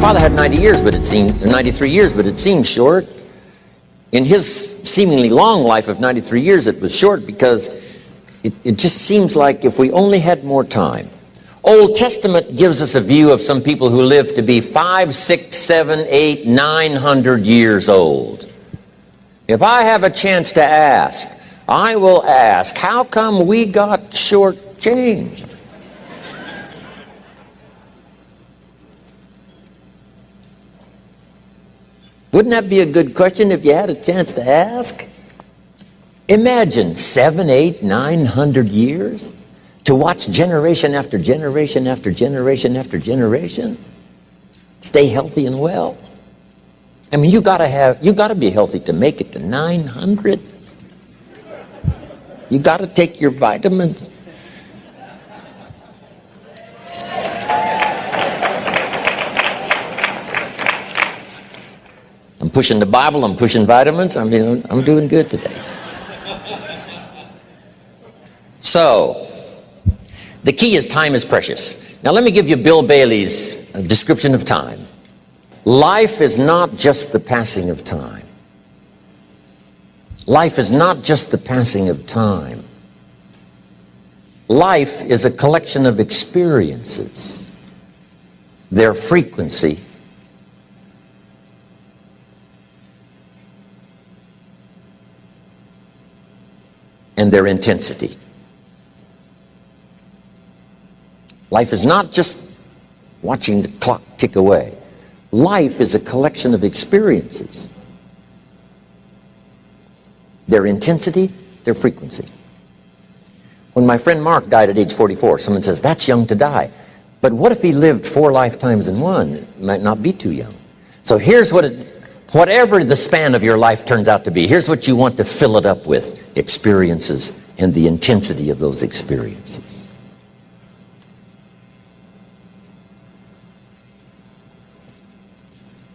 father had 90 years, but it seemed 93 years, but it seemed short. In his seemingly long life of 93 years, it was short because it just seems like if we only had more time. Old Testament gives us a view of some people who live to be 5, 6, 7, 8, 900 years old. If I have a chance to ask, I will ask, how come we got shortchanged? Wouldn't that be a good question if you had a chance to ask? Imagine 7, 8, 900 years to watch generation after generation after generation after generation stay healthy and well. I mean, you gotta be healthy to make it to 900. You gotta take your vitamins. I'm pushing the Bible, I'm pushing vitamins, I'm doing good today. So, the key is time is precious. Now let me give you Bill Bailey's description of time. Life is not just the passing of time. Life is not just the passing of time. Life is a collection of experiences, their frequency, and their intensity. Life is not just watching the clock tick away. Life is a collection of experiences, their intensity, their frequency. When my friend Mark died at age 44, someone says, that's young to die. But what if he lived 4 lifetimes in one? It might not be too young. So here's whatever the span of your life turns out to be, here's what you want to fill it up with: experiences and the intensity of those experiences.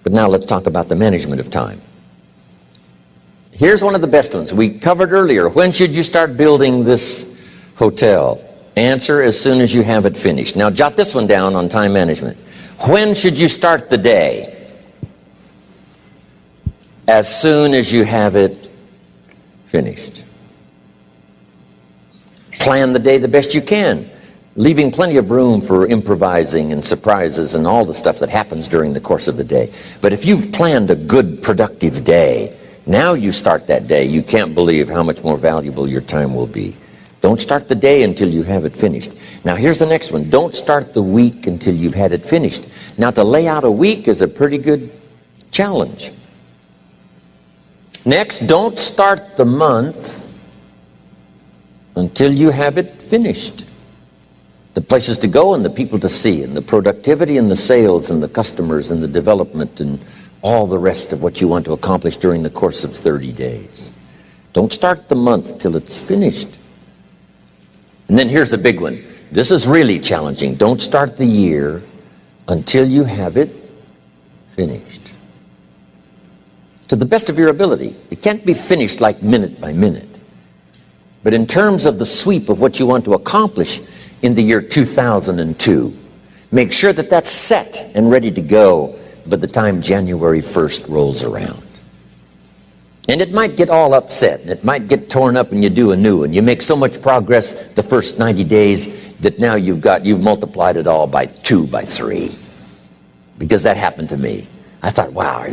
But now let's talk about the management of time. Here's one of the best ones. We covered earlier, when should you start building this hotel? Answer, as soon as you have it finished. Now jot this one down on time management. When should you start the day? As soon as you have it finished. Plan the day the best you can, leaving plenty of room for improvising and surprises and all the stuff that happens during the course of the day. But if you've planned a good, productive day, now you start that day, you can't believe how much more valuable your time will be. Don't start the day until you have it finished. Now here's the next one. Don't start the week until you've had it finished. Now to lay out a week is a pretty good challenge. Next, don't start the month until you have it finished. The places to go and the people to see and the productivity and the sales and the customers and the development and all the rest of what you want to accomplish during the course of 30 days. Don't start the month till it's finished. And then here's the big one. This is really challenging. Don't start the year until you have it finished. To the best of your ability. It can't be finished like minute by minute. But in terms of the sweep of what you want to accomplish in the year 2002, make sure that that's set and ready to go by the time January 1st rolls around. And it might get all upset, and it might get torn up, and you do a new one. You make so much progress the first 90 days that now you've multiplied it all by 2, by 3. Because that happened to me. I thought, wow,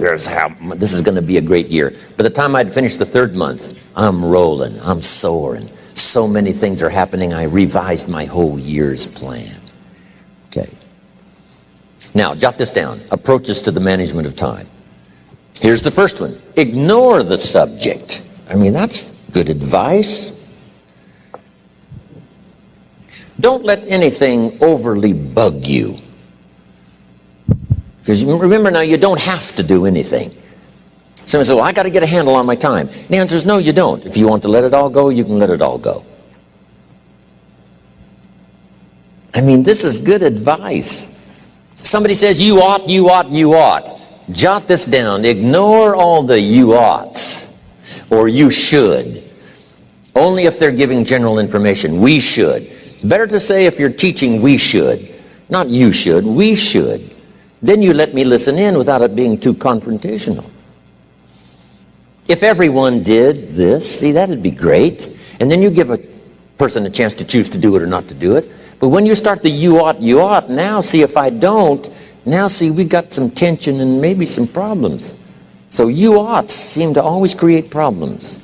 this is going to be a great year. By the time I'd finished the 3rd month, I'm rolling, I'm soaring. So many things are happening, I revised my whole year's plan. Okay. Now, jot this down. Approaches to the management of time. Here's the first one. Ignore the subject. I mean, that's good advice. Don't let anything overly bug you. Because remember now, you don't have to do anything. Someone says, well, I got to get a handle on my time. The answer is no, you don't. If you want to let it all go, you can let it all go. I mean, this is good advice. Somebody says, you ought, you ought, you ought. Jot this down. Ignore all the you oughts or you should. Only if they're giving general information. We should. It's better to say if you're teaching we should. Not you should, we should. Then you let me listen in without it being too confrontational. If everyone did this, see, that'd be great. And then you give a person a chance to choose to do it or not to do it. But when you start the you ought, now see if I don't, now see we got some tension and maybe some problems. So you oughts seem to always create problems.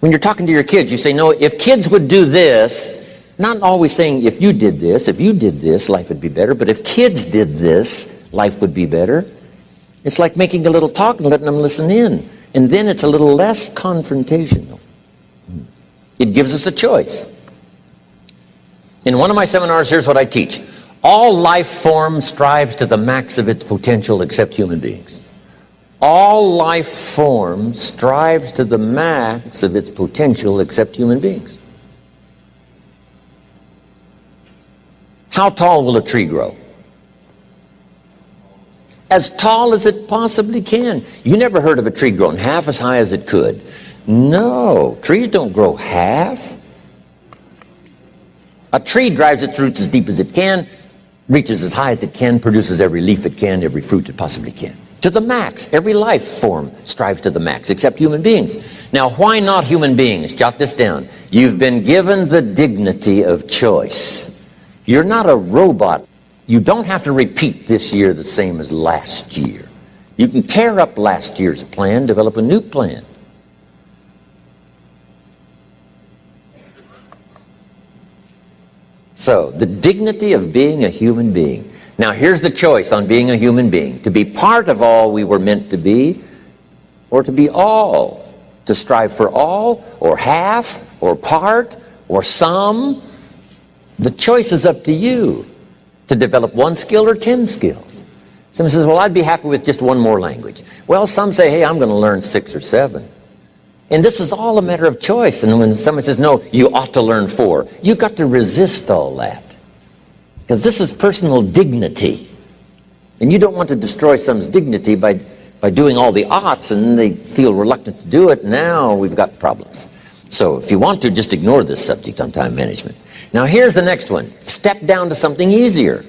When you're talking to your kids, you say, no, if kids would do this, not always saying if you did this, life would be better, but if kids did this, life would be better. It's like making a little talk and letting them listen in. And then it's a little less confrontational. It gives us a choice. In one of my seminars, here's what I teach. All life form strives to the max of its potential except human beings. All life form strives to the max of its potential except human beings. How tall will a tree grow? As tall as it possibly can. You never heard of a tree growing half as high as it could. No, trees don't grow half. A tree drives its roots as deep as it can, reaches as high as it can, produces every leaf it can, every fruit it possibly can. To the max. Every life form strives to the max, except human beings. Now, why not human beings? Jot this down. You've been given the dignity of choice. You're not a robot. You don't have to repeat this year the same as last year. You can tear up last year's plan, develop a new plan. So, the dignity of being a human being. Now, here's the choice on being a human being. To be part of all we were meant to be, or to be all. To strive for all, or half, or part, or some. The choice is up to you. To develop one skill or 10 skills. Someone says, well, I'd be happy with just one more language. Well, some say, hey, I'm going to learn 6 or 7. And this is all a matter of choice. And when someone says, no, you ought to learn 4, you've got to resist all that. Because this is personal dignity. And you don't want to destroy someone's dignity by doing all the oughts, and then they feel reluctant to do it. Now we've got problems. So if you want to, just ignore this subject on time management. Now here's the next one. Step down to something easier.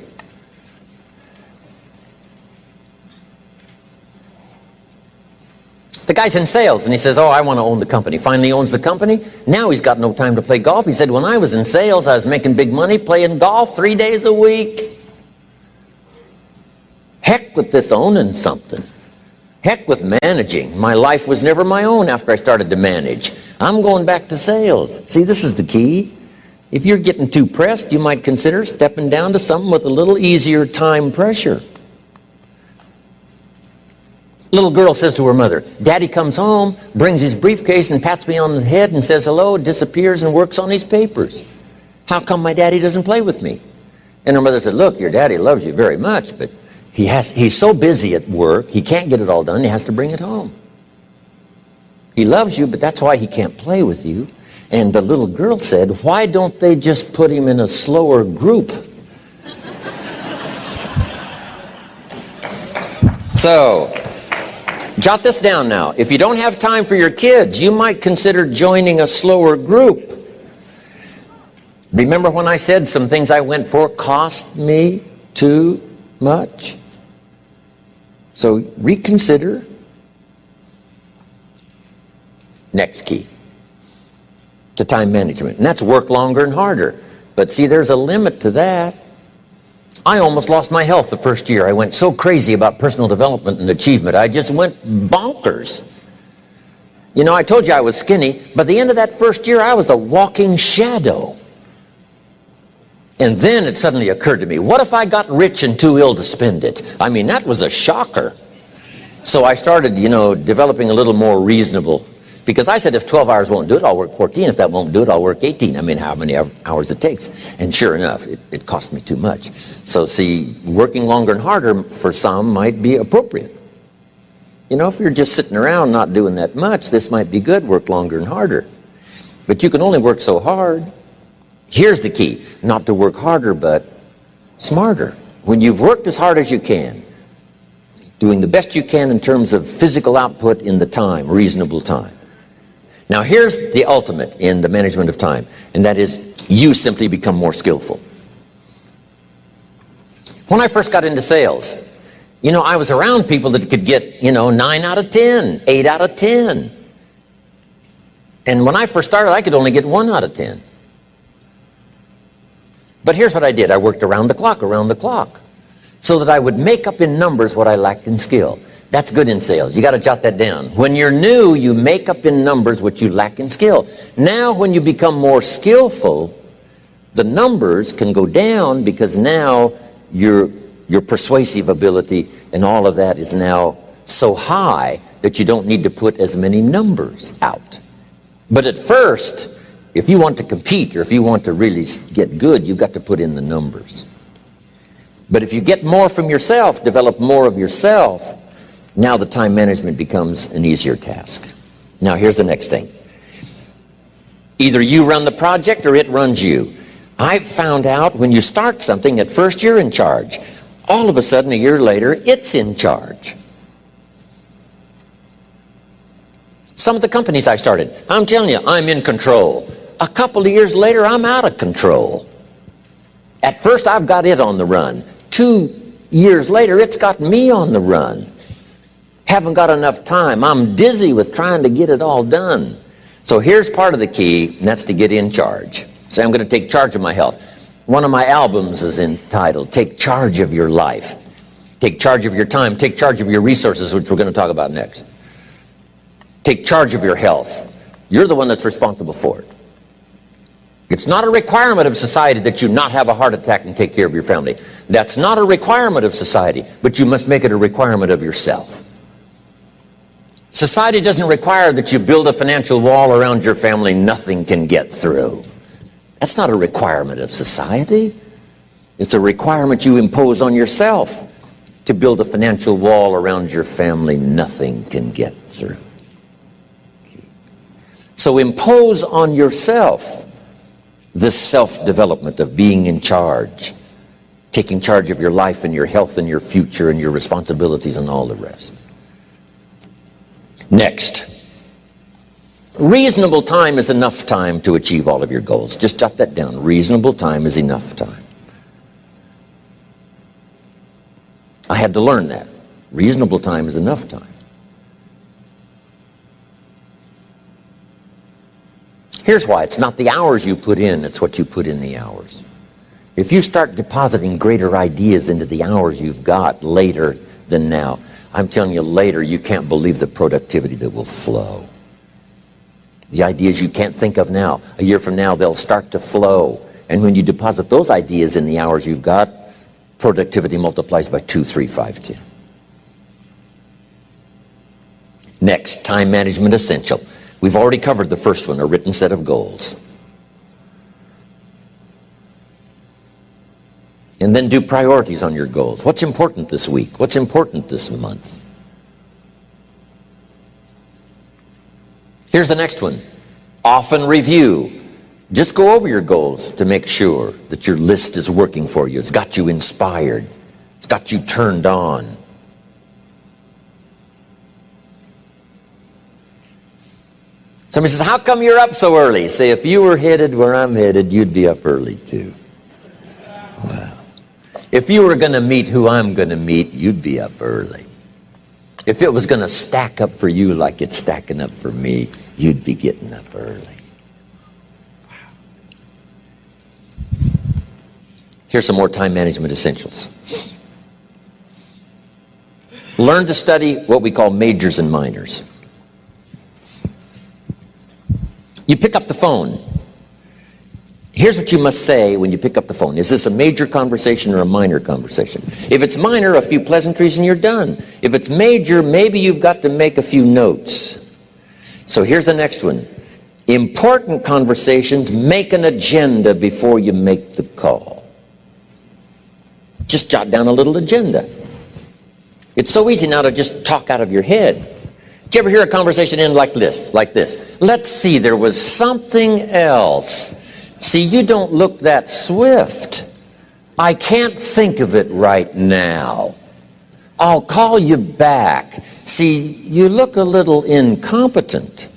The guy's in sales and he says, oh, I want to own the company. Finally owns the company. Now he's got no time to play golf. He said, when I was in sales, I was making big money playing golf 3 days a week. Heck with this owning something. Heck with managing. My life was never my own after I started to manage. I'm going back to sales. See, this is the key. If you're getting too pressed, you might consider stepping down to something with a little easier time pressure. Little girl says to her mother, Daddy comes home, brings his briefcase and pats me on the head and says hello, disappears and works on his papers. How come my daddy doesn't play with me? And her mother said, look, your daddy loves you very much, but he's so busy at work, he can't get it all done, he has to bring it home. He loves you, but that's why he can't play with you. And the little girl said, why don't they just put him in a slower group? So, jot this down now. If you don't have time for your kids, you might consider joining a slower group. Remember when I said some things I went for cost me too much? So reconsider. Next key to time management. And that's work longer and harder. But see, there's a limit to that. I almost lost my health the first year. I went so crazy about personal development and achievement. I just went bonkers. You know, I told you I was skinny. By the end of that first year, I was a walking shadow. And then it suddenly occurred to me, what if I got rich and too ill to spend it? I mean, that was a shocker. So I started, developing a little more reasonable. Because I said, if 12 hours won't do it, I'll work 14. If that won't do it, I'll work 18. I mean, how many hours it takes. And sure enough, it cost me too much. So see, working longer and harder for some might be appropriate. If you're just sitting around not doing that much, this might be good, work longer and harder. But you can only work so hard. Here's the key, not to work harder, but smarter. When you've worked as hard as you can, doing the best you can in terms of physical output in the time, reasonable time. Now here's the ultimate in the management of time, and that is you simply become more skillful. When I first got into sales, You know, I was around people that could get, 9 out of 10, 8 out of 10. And when I first started, I could only get 1 out of 10. But here's what I did. I worked around the clock, so that I would make up in numbers what I lacked in skill. That's good in sales. You got to jot that down. When you're new, you make up in numbers what you lack in skill. Now, when you become more skillful, the numbers can go down because now your persuasive ability and all of that is now so high that you don't need to put as many numbers out. But at first, if you want to compete or if you want to really get good, you've got to put in the numbers. But if you get more from yourself, develop more of yourself, now the time management becomes an easier task. Now here's the next thing. Either you run the project or it runs you. I've found out when you start something, at first you're in charge. All of a sudden, a year later, it's in charge. Some of the companies I started, I'm telling you, I'm in control. A couple of years later, I'm out of control. At first, I've got it on the run. 2 years later, it's got me on the run. Haven't got enough time. I'm dizzy with trying to get it all done. So here's part of the key, and that's to get in charge. Say, I'm going to take charge of my health. One of my albums is entitled, Take Charge of Your Life. Take charge of your time. Take charge of your resources, which we're going to talk about next. Take charge of your health. You're the one that's responsible for it. It's not a requirement of society that you not have a heart attack and take care of your family. That's not a requirement of society, but you must make it a requirement of yourself. Society doesn't require that you build a financial wall around your family nothing can get through. That's not a requirement of society. It's a requirement you impose on yourself to build a financial wall around your family nothing can get through. So impose on yourself this self-development of being in charge, taking charge of your life and your health and your future and your responsibilities and all the rest. Next, reasonable time is enough time to achieve all of your goals. Just jot that down. Reasonable time is enough time. I had to learn that. Reasonable time is enough time. Here's why. It's not the hours you put in, it's what you put in the hours. If you start depositing greater ideas into the hours you've got later than now, I'm telling you, later you can't believe the productivity that will flow. The ideas you can't think of now, a year from now, they'll start to flow. And when you deposit those ideas in the hours you've got, productivity multiplies by 2, 3, 5, 10. Next, time management essential. We've already covered the first one, a written set of goals. And then do priorities on your goals. What's important this week? What's important this month? Here's the next one. Often review. Just go over your goals to make sure that your list is working for you. It's got you inspired. It's got you turned on. Somebody says, how come you're up so early? Say, if you were headed where I'm headed, you'd be up early too. Wow. If you were going to meet who I'm going to meet, you'd be up early. If it was going to stack up for you like it's stacking up for me, you'd be getting up early. Wow. Here's some more time management essentials. Learn to study what we call majors and minors. You pick up the phone. Here's what you must say when you pick up the phone. Is this a major conversation or a minor conversation? If it's minor, a few pleasantries and you're done. If it's major, maybe you've got to make a few notes. So here's the next one. Important conversations, make an agenda before you make the call. Just jot down a little agenda. It's so easy now to just talk out of your head. Did you ever hear a conversation end like this? Let's see, there was something else. See, you don't look that swift. I can't think of it right now. I'll call you back. See, you look a little incompetent.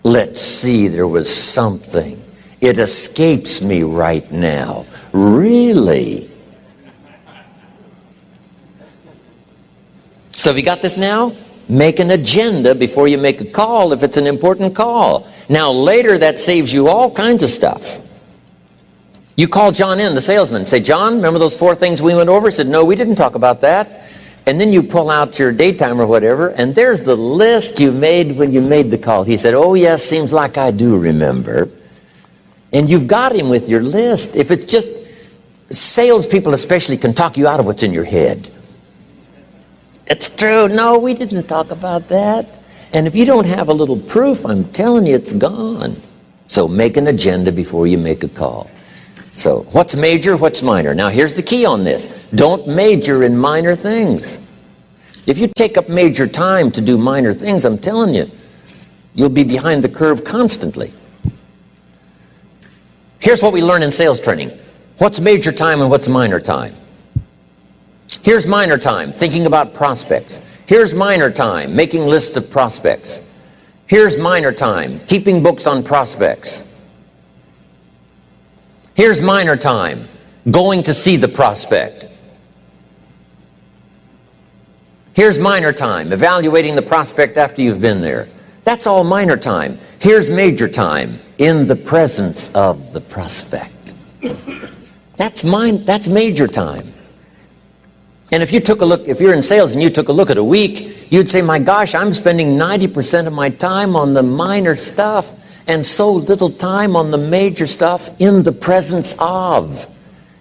Let's see, there was something. It escapes me right now. Really? So have you got this now? Make an agenda before you make a call if it's an important call. Now later that saves you all kinds of stuff. You call John in, the salesman, say, John, remember those 4 things we went over? He said, no, we didn't talk about that. And then you pull out your daytime or whatever, and there's the list you made when you made the call. He said, oh yes, seems like I do remember. And you've got him with your list. If it's just, salespeople especially can talk you out of what's in your head. It's true. No, we didn't talk about that. And if you don't have a little proof, I'm telling you, it's gone. So make an agenda before you make a call. So what's major, what's minor? Now here's the key on this. Don't major in minor things. If you take up major time to do minor things, I'm telling you, you'll be behind the curve constantly. Here's what we learn in sales training. What's major time and what's minor time? Here's minor time, thinking about prospects. Here's minor time, making lists of prospects. Here's minor time, keeping books on prospects. Here's minor time, going to see the prospect. Here's minor time, evaluating the prospect after you've been there. That's all minor time. Here's major time, in the presence of the prospect. That's major time. And if you took a look, if you're in sales and you took a look at a week, you'd say, my gosh, I'm spending 90% of my time on the minor stuff and so little time on the major stuff in the presence of.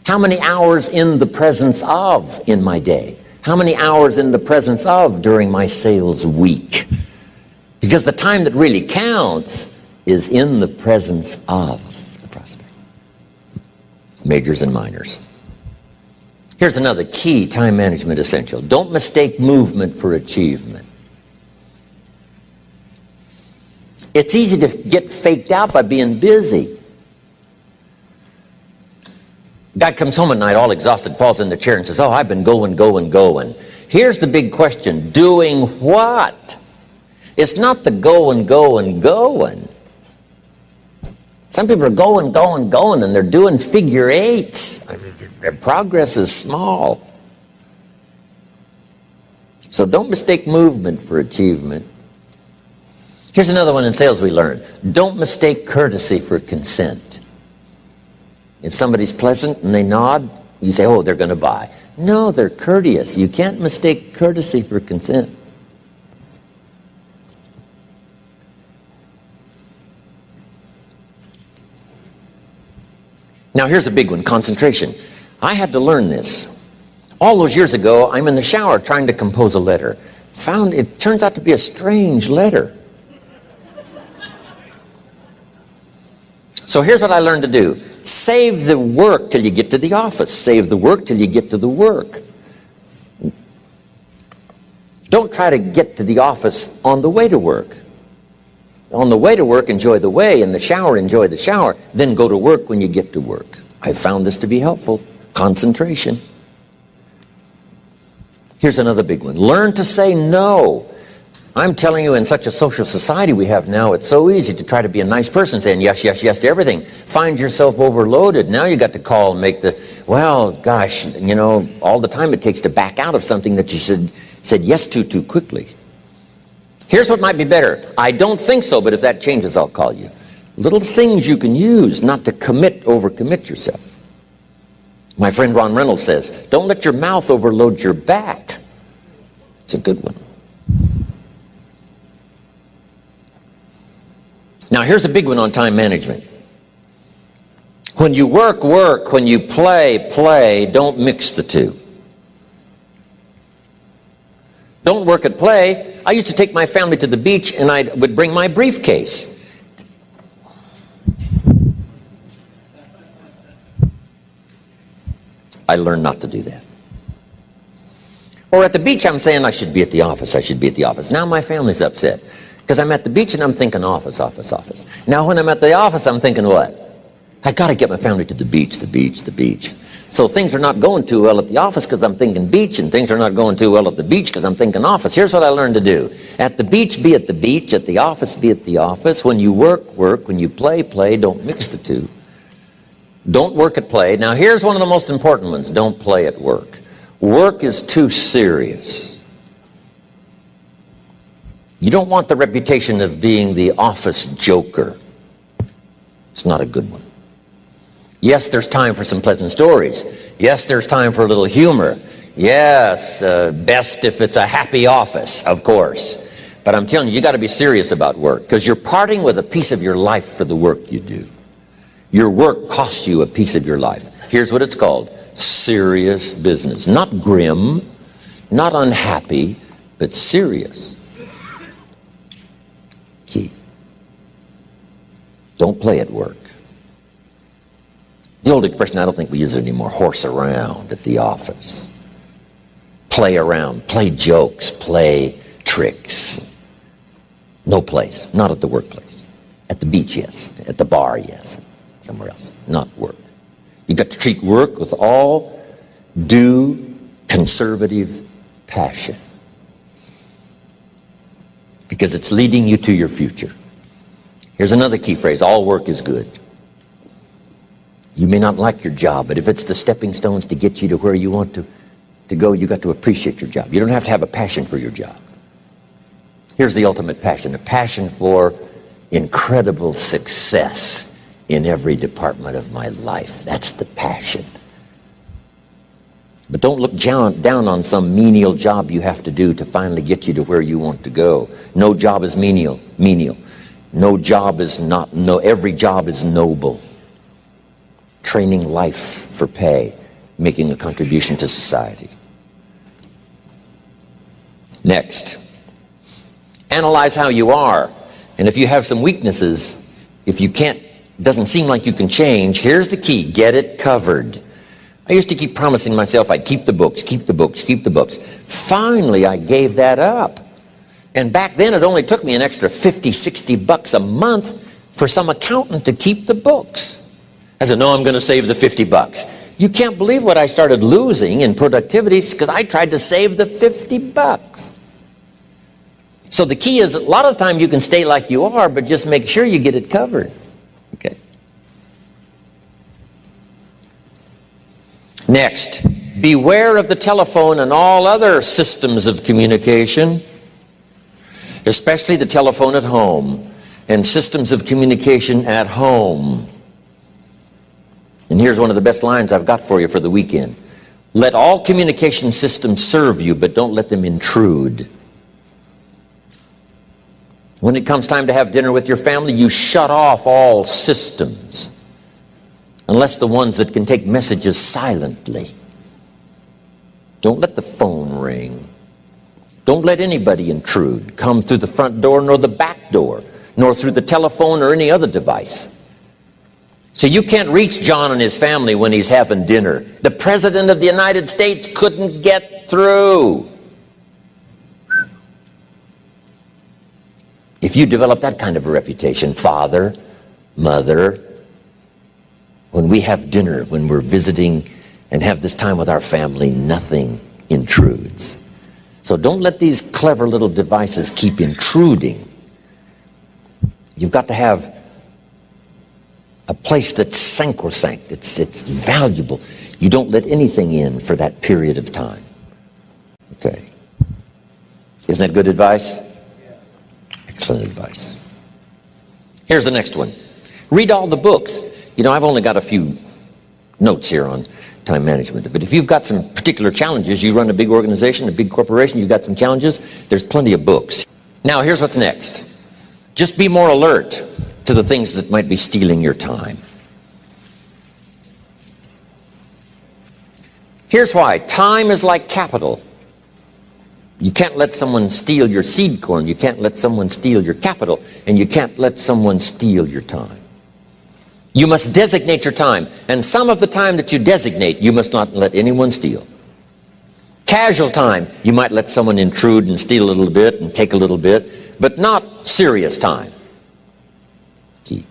How many hours in the presence of in my day? How many hours in the presence of during my sales week? Because the time that really counts is in the presence of the prospect. Majors and minors. Here's another key time management essential. Don't mistake movement for achievement. It's easy to get faked out by being busy. Guy comes home at night all exhausted, falls in the chair and says, oh, I've been going. Here's the big question. Doing what? It's not the going. Some people are going, and they're doing figure eights. I mean, their progress is small. So don't mistake movement for achievement. Here's another one in sales we learned. Don't mistake courtesy for consent. If somebody's pleasant and they nod, you say, oh, they're going to buy. No, they're courteous. You can't mistake courtesy for consent. Now here's a big one, concentration. I had to learn this. All those years ago, I'm in the shower trying to compose a letter. Found it turns out to be a strange letter. So here's what I learned to do. Save the work till you get to the office. Save the work till you get to the work. Don't try to get to the office on the way to work. On the way to work, enjoy the way. In the shower, enjoy the shower. Then go to work when you get to work. I found this to be helpful. Concentration. Here's another big one. Learn to say no. I'm telling you, in such a social society we have now, it's so easy to try to be a nice person, saying yes to everything. Find yourself overloaded. Now you got to call and make well, gosh, you know, all the time it takes to back out of something that you said yes to too quickly. Here's what might be better. I don't think so, but if that changes, I'll call you. Little things you can use not to overcommit yourself. My friend Ron Reynolds says, don't let your mouth overload your back. It's a good one. Now here's a big one on time management. When you work, work. When you play, play. Don't mix the two. Don't work at play. I used to take my family to the beach and I would bring my briefcase. I learned not to do that. Or at the beach, I'm saying I should be at the office. I should be at the office. Now my family's upset because I'm at the beach and I'm thinking office. Now when I'm at the office, I'm thinking what? I got to get my family to the beach. So things are not going too well at the office because I'm thinking beach, and things are not going too well at the beach because I'm thinking office. Here's what I learned to do. At the beach, be at the beach. At the office, be at the office. When you work, work. When you play, play. Don't mix the two. Don't work at play. Now here's one of the most important ones. Don't play at work. Work is too serious. You don't want the reputation of being the office joker. It's not a good one. Yes, there's time for some pleasant stories. Yes, there's time for a little humor. Yes, best if it's a happy office, of course. But I'm telling you, you got to be serious about work, because you're parting with a piece of your life for the work you do. Your work costs you a piece of your life. Here's what it's called: serious business. Not grim, not unhappy, but serious. Key. Don't play at work. The old expression, I don't think we use it anymore, horse around at the office. Play around, play jokes, play tricks. No place, not at the workplace. At the beach, yes. At the bar, yes. Somewhere else, not work. You got to treat work with all due conservative passion, because it's leading you to your future. Here's another key phrase: all work is good. You may not like your job, but if it's the stepping stones to get you to where you want to go, you got to appreciate your job. You don't have to have a passion for your job. Here's the ultimate passion: a passion for incredible success in every department of my life. That's the passion. But don't look down on some menial job you have to do to finally get you to where you want to go. No job is menial. No job is not, no, every job is noble. Training life for pay, making a contribution to society. Next, analyze how you are. And if you have some weaknesses, if you can't, doesn't seem like you can change, here's the key: get it covered. I used to keep promising myself I'd keep the books, keep the books, keep the books. Finally, I gave that up. And back then, it only took me an extra $50, $60 a month for some accountant to keep the books. I said, no, I'm going to save the $50. You can't believe what I started losing in productivity because I tried to save the $50. So the key is, a lot of the time you can stay like you are, but just make sure you get it covered. Okay. Next, beware of the telephone and all other systems of communication, especially the telephone at home and systems of communication at home. And here's one of the best lines I've got for you for the weekend: let all communication systems serve you, but don't let them intrude. When it comes time to have dinner with your family, you shut off all systems, unless the ones that can take messages silently. Don't let the phone ring. Don't let anybody intrude, come through the front door nor the back door, nor through the telephone or any other device. So you can't reach John and his family when he's having dinner. The President of the United States couldn't get through. If you develop that kind of a reputation, father, mother, when we have dinner, when we're visiting and have this time with our family, nothing intrudes. So don't let these clever little devices keep intruding. You've got to have a place that's sacrosanct. It's valuable. You don't let anything in for that period of time. Okay. Isn't that good advice? Excellent advice. Here's the next one. Read all the books. You know, I've only got a few notes here on time management, but if you've got some particular challenges, you run a big organization, a big corporation, you've got some challenges, there's plenty of books. Now, here's what's next. Just be more alert to the things that might be stealing your time. Here's why. Time is like capital. You can't let someone steal your seed corn. You can't let someone steal your capital. And you can't let someone steal your time. You must designate your time. And some of the time that you designate, you must not let anyone steal. Casual time, you might let someone intrude and steal a little bit and take a little bit, but not serious time. Key.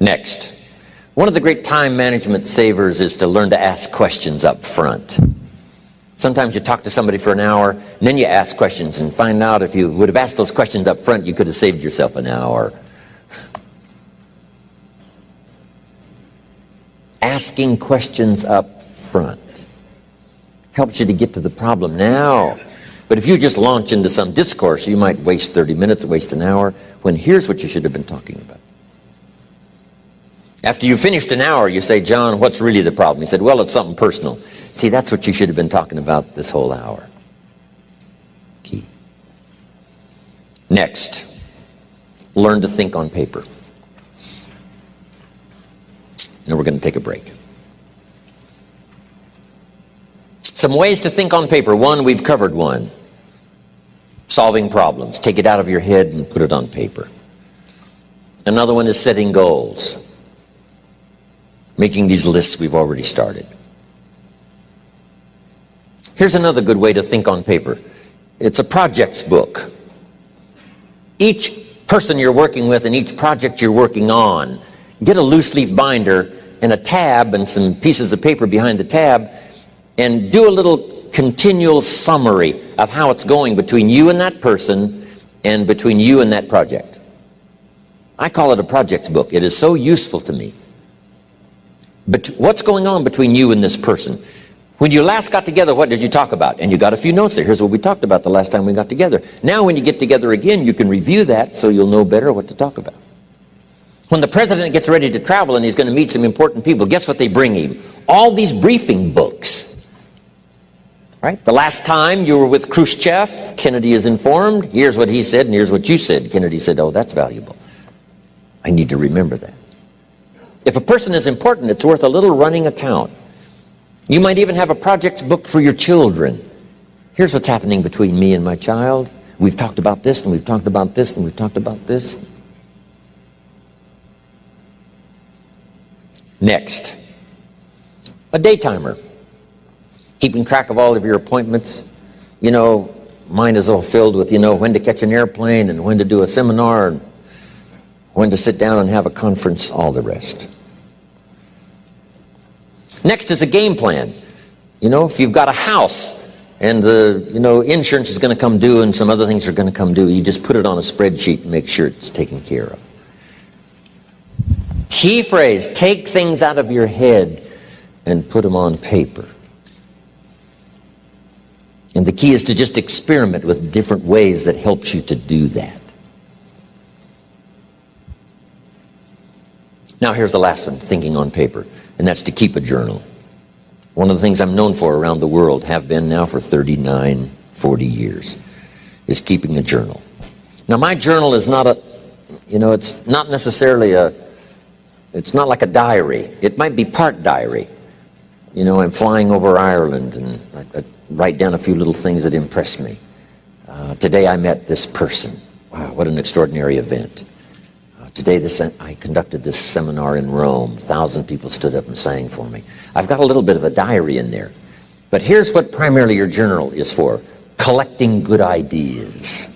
Next, one of the great time management savers is to learn to ask questions up front. Sometimes you talk to somebody for an hour, and then you ask questions and find out if you would have asked those questions up front, you could have saved yourself an hour. Asking questions up front helps you to get to the problem now. But if you just launch into some discourse, you might waste 30 minutes, waste an hour, when here's what you should have been talking about. After you finished an hour, you say, John, what's really the problem? He said, well, it's something personal. See, that's what you should have been talking about this whole hour. Key. Next, learn to think on paper. And we're going to take a break. Some ways to think on paper. One, we've covered one. Solving problems. Take it out of your head and put it on paper. Another one is setting goals. Making these lists we've already started. Here's another good way to think on paper. It's a projects book. Each person you're working with and each project you're working on, get a loose leaf binder and a tab and some pieces of paper behind the tab, and do a little continual summary of how it's going between you and that person and between you and that project. I call it a projects book. It is so useful to me. But what's going on between you and this person? When you last got together, what did you talk about? And you got a few notes there. Here's what we talked about the last time we got together. Now when you get together again, you can review that so you'll know better what to talk about. When the president gets ready to travel and he's going to meet some important people, guess what they bring him? All these briefing books. Right? The last time you were with Khrushchev, Kennedy is informed. Here's what he said and here's what you said. Kennedy said, oh, that's valuable. I need to remember that. If a person is important, it's worth a little running account. You might even have a projects book for your children. Here's what's happening between me and my child. We've talked about this, and we've talked about this, and we've talked about this. Next, a day timer. Keeping track of all of your appointments. You know, mine is all filled with, when to catch an airplane and when to do a seminar and when to sit down and have a conference, all the rest. Next is a game plan. If you've got a house and the insurance is going to come due and some other things are going to come due, you just put it on a spreadsheet and make sure it's taken care of. Key phrase, take things out of your head and put them on paper. And the key is to just experiment with different ways that helps you to do that. Now here's the last one, thinking on paper, and that's to keep a journal. One of the things I'm known for around the world, have been now for 39, 40 years, is keeping a journal. Now my journal is not it's not necessarily it's not like a diary. It might be part diary. I'm flying over Ireland and I write down a few little things that impress me. Today I met this person. Wow, what an extraordinary event. Today I conducted this seminar in Rome. 1,000 people stood up and sang for me. I've got a little bit of a diary in there. But here's what primarily your journal is for. Collecting good ideas.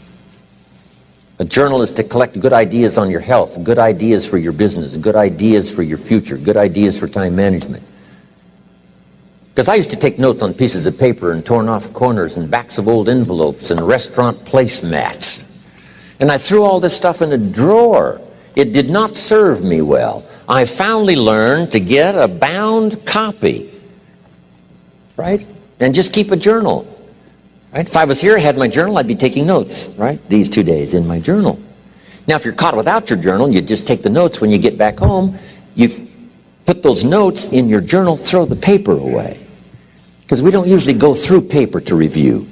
A journal is to collect good ideas on your health, good ideas for your business, good ideas for your future, good ideas for time management. Because I used to take notes on pieces of paper and torn off corners and backs of old envelopes and restaurant placemats. And I threw all this stuff in a drawer. It did not serve me well. I finally learned to get a bound copy, right? And just keep a journal, right? If I was here, I had my journal, I'd be taking notes, right? These 2 days in my journal. Now, if you're caught without your journal, you just take the notes when you get back home. You put those notes in your journal, throw the paper away. Because we don't usually go through paper to review.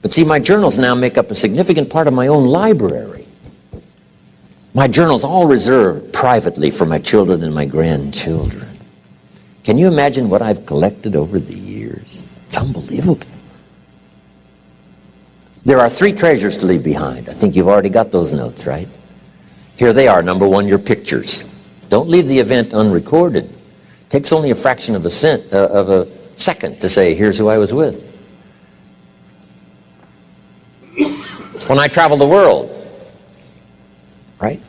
But see, my journals now make up a significant part of my own library. My journal's all reserved privately for my children and my grandchildren. Can you imagine what I've collected over the years? It's unbelievable. There are 3 treasures to leave behind. I think you've already got those notes, right? Here they are. Number 1, your pictures. Don't leave the event unrecorded. It takes only a fraction of a second to say, here's who I was with. When I travel the world, right?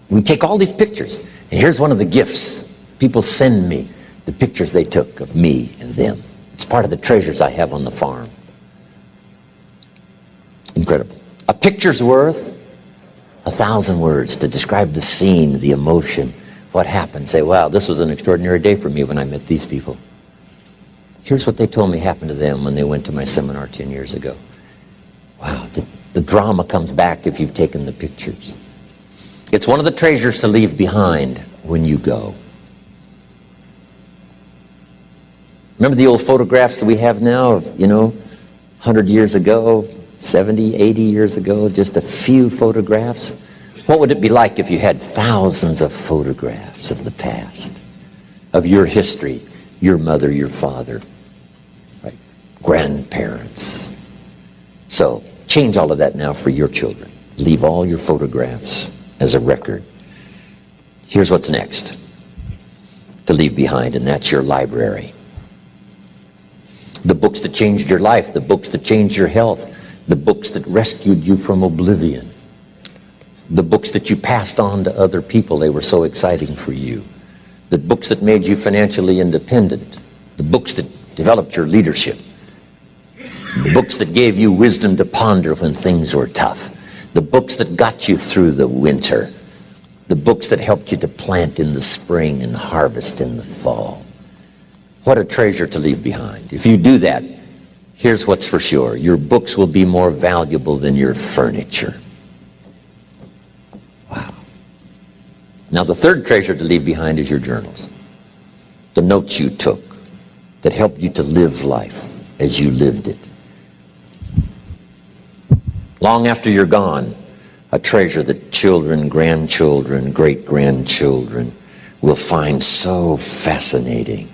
We take all these pictures, and here's one of the gifts. People send me the pictures they took of me and them. It's part of the treasures I have on the farm. Incredible. A picture's worth 1,000 words to describe the scene, the emotion, what happened. Say, wow, this was an extraordinary day for me when I met these people. Here's what they told me happened to them when they went to my seminar 10 years ago. Wow, the drama comes back if you've taken the pictures. It's one of the treasures to leave behind when you go. Remember the old photographs that we have now of, 100 years ago, 70, 80 years ago, just a few photographs? What would it be like if you had thousands of photographs of the past, of your history, your mother, your father, right? Grandparents? So change all of that now for your children. Leave all your photographs as a record. Here's what's next to leave behind, and that's your library. The books that changed your life, the books that changed your health, the books that rescued you from oblivion, the books that you passed on to other people, they were so exciting for you, the books that made you financially independent, the books that developed your leadership, the books that gave you wisdom to ponder when things were tough, the books that got you through the winter, the books that helped you to plant in the spring and harvest in the fall. What a treasure to leave behind. If you do that, here's what's for sure. Your books will be more valuable than your furniture. Wow. Now the third treasure to leave behind is your journals. The notes you took that helped you to live life as you lived it. Long after you're gone, a treasure that children, grandchildren, great-grandchildren will find so fascinating.